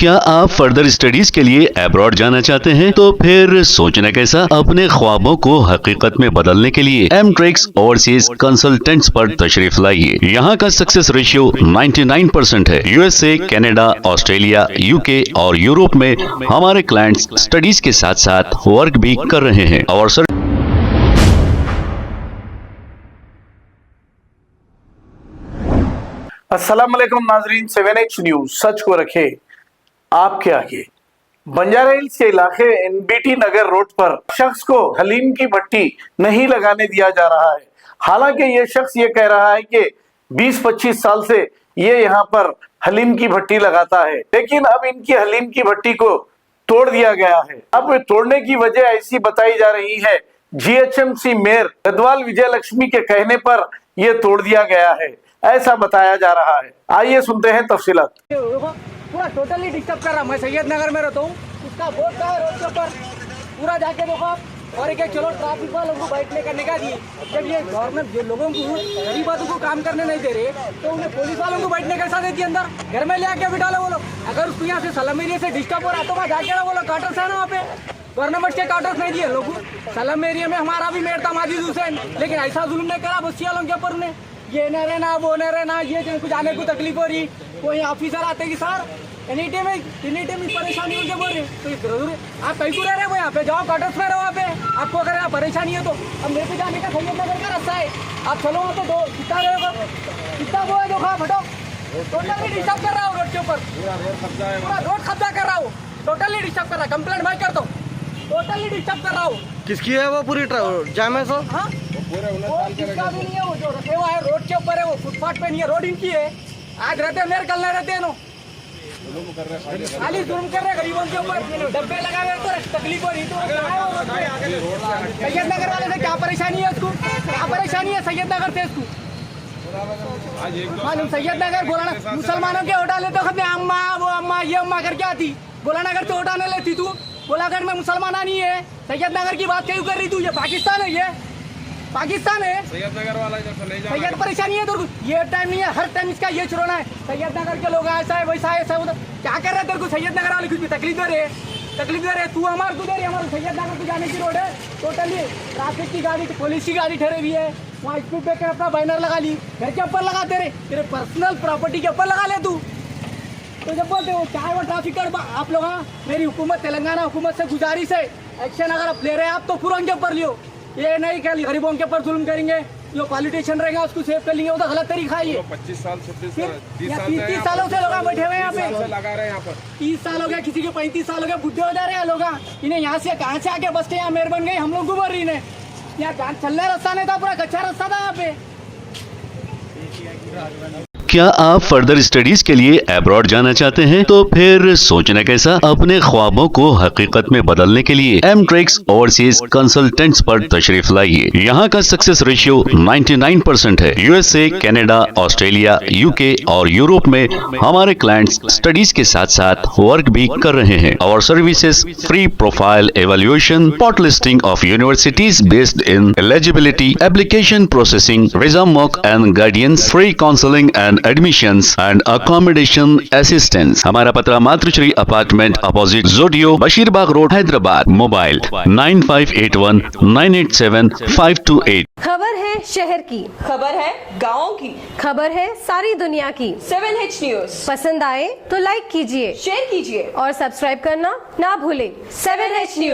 क्या आप further studies के लिए अब्रॉड जाना चाहते हैं? तो फिर सोचना कैसा, अपने ख्वाबों को हकीकत में बदलने के लिए एमट्रिक्स ओवरसीज कंसल्टेंट्स पर तशरीफ लाइए। यहाँ का सक्सेस रेशियो 99% है। यूएसए, कनाडा, ऑस्ट्रेलिया, यूके और यूरोप में हमारे क्लाइंट्स स्टडीज के साथ साथ वर्क भी कर रहे हैं और अस्सलाम वालेकुम नाजरीन, 7H न्यूज सच को रखे आपके आगे। बंजारा हिल्स के इलाके एनबीटी नगर रोड पर शख्स को हलीम की भट्टी नहीं लगाने दिया जा रहा है। हालांकि ये शख्स ये कह रहा है कि 20-25 साल से ये यहाँ पर हलीम की भट्टी लगाता है, लेकिन अब इनकी हलीम की भट्टी को तोड़ दिया गया है। अब तोड़ने की वजह ऐसी बताई जा रही है, जीएचएमसी मेयर गदवाल विजय लक्ष्मी के कहने पर यह तोड़ दिया गया है, ऐसा बताया जा रहा है। आइए सुनते हैं तफसीलात। पूरा टोटली डिस्टर्ब कर रहा। मैं सैयद नगर में रहता हूँ, उसका बोर्ड का है रोड के ऊपर, पूरा जाके देखो आप। और एक चलो ट्रैफिक वालों को बैठने करने का दिए, जब ये गवर्नमेंट जो लोगों को गरीब आदमी को काम करने नहीं दे रहे तो उन्हें पुलिस वालों को बैठने कैसा देती है अंदर, घर में ले आके बिठा लो वो लोग। अगर उसको यहाँ से सलम एरिया से डिस्टर्ब हो रहा तो वहाँ जाके ना वो लोग काटर्स है ना, वहाँ पे गवर्नमेंट के काटर्स नहीं दिए लोग। सलम एरिया में हमारा भी मेयर था माजिद हुसैन, लेकिन ऐसा जुल्म नहीं करा बस्ती वालों के ऊपर उन्हें, ये न रहना वो न रहना, ये कुछ आने को तकलीफ हो रही। कोई ऑफिसर आते कि सर एनी टाइम परेशानी हो बोल रहे तो जरूर आप कहीं को रह रहे हो, यहाँ पे जाओ क्वार्टर्स में रहो, वहाँ पे आपको अगर यहाँ परेशानी है तो अब मेरे को जाने का सैयद नगर का रास्ता है, आप चलो वहाँ पे दो कितना रहेगा, कितना वो है दो खा फटो। टोटली डिस्टर्ब कर रहा हूँ रोड के ऊपर, पूरा रोड कब्जा कर रहा हूँ, टोटली डिस्टर्ब कर रहा है। कंप्लेंट मैं करता हूँ, टोटली डिस्टर्ब कर रहा हूँ। किसकी है वो पूरी जाम है? सो हाँ वो किसका भी नहीं है, वो जो रखे हुआ है रोड के ऊपर है, वो फुटपाथ पे नहीं है, रोड इनकी है। आज रहते हैं मेरे, कल नहीं रहते हैं नो, खाली जुर्म कर रहे गरीबों के ऊपर, डब्बे लगा हुए तो तकलीफ हो रही। तो सैयद नगर वाले से क्या परेशानी है, उसको क्या परेशानी है सैयद नगर से इसको मालूम? सैयद नगर बोला मुसलमानों के उठा लेते खत अम्मा वो अम्मा ये अम्मा करके आती, बोला नगर से उठाने लेती तू, बोला अगर मैं मुसलमान नहीं है सैयद नगर की बात क्यों कर रही तू? ये पाकिस्तान है, ये पाकिस्तान है। सैयद नगर वाला सैयद परेशानी है तो ये टाइम नहीं है, हर टाइम इसका ये छुड़ाना है। सैयद नगर के लोग ऐसा है वैसा है, ऐसा क्या कर रहे हैं तेरे को? सैयद नगर वाले कुछ भी तकलीफ दे रहे, तू हमारे को दे रही, हमारे सैयद नगर को जाने की रोड है, टोटली ट्रैफिक की गाड़ी पुलिस की गाड़ी ठहरी हुई है, वहाँ स्पीड ब्रेकर अपना बैनर लगा ली, घर के ऊपर लगा तेरे पर्सनल प्रॉपर्टी के ऊपर लगा ले तू। तो जब बोलते हो चाहे वो ट्रैफिक कर आप लोग, हाँ मेरी हुकूमत तेलंगाना हुकूमत से गुजारिश है, एक्शन अगर आप ले रहे हैं आप तो पूरा उनके ऊपर लियो। ये नहीं क्या गरीबों के ऊपर जुल्म करेंगे, जो पॉलिटिशियन रहेगा उसको सेव कर लेंगे, वो तो गलत तरीका है। ये 25 साल 30 सालों से लोग बैठे हुए हैं यहाँ पे, लगा रहे हैं यहाँ पर 30 साल हो गया, किसी के 35 साल हो गया, बुढ़े हो जा रहे हैं लोग। इन्हें यहाँ से कहाँ से आके बस के यहाँ मेयर बन गई, हम लोग गुबर रही ने, यहाँ चलने रास्ता नहीं था, पूरा कच्चा रास्ता था यहाँ पे। क्या आप फर्दर स्टडीज के लिए अब्रॉड जाना चाहते हैं? तो फिर सोचना कैसा, अपने ख्वाबों को हकीकत में बदलने के लिए एमट्रिक्स ओवरसीज कंसल्टेंट्स पर तशरीफ लाइए। यहाँ का सक्सेस रेशियो 99% है। यूएसए, कनाडा, ऑस्ट्रेलिया, यूके और यूरोप में हमारे क्लाइंट्स स्टडीज के साथ साथ वर्क भी कर रहे हैं और services free profile evaluation, spot listing of universities based in eligibility, application processing, visa mock and guidance, free counselling and admissions and accommodation assistance. हमारा पता मातृश्री अपार्टमेंट अपोजिट जोडियो, बशीरबाग रोड, हैदराबाद। मोबाइल 9581 987 528। खबर है शहर की, खबर है गाँव की, खबर है सारी दुनिया की। 7H न्यूज पसंद आए तो लाइक कीजिए, शेयर कीजिए और सब्सक्राइब करना ना भूले। 7H news.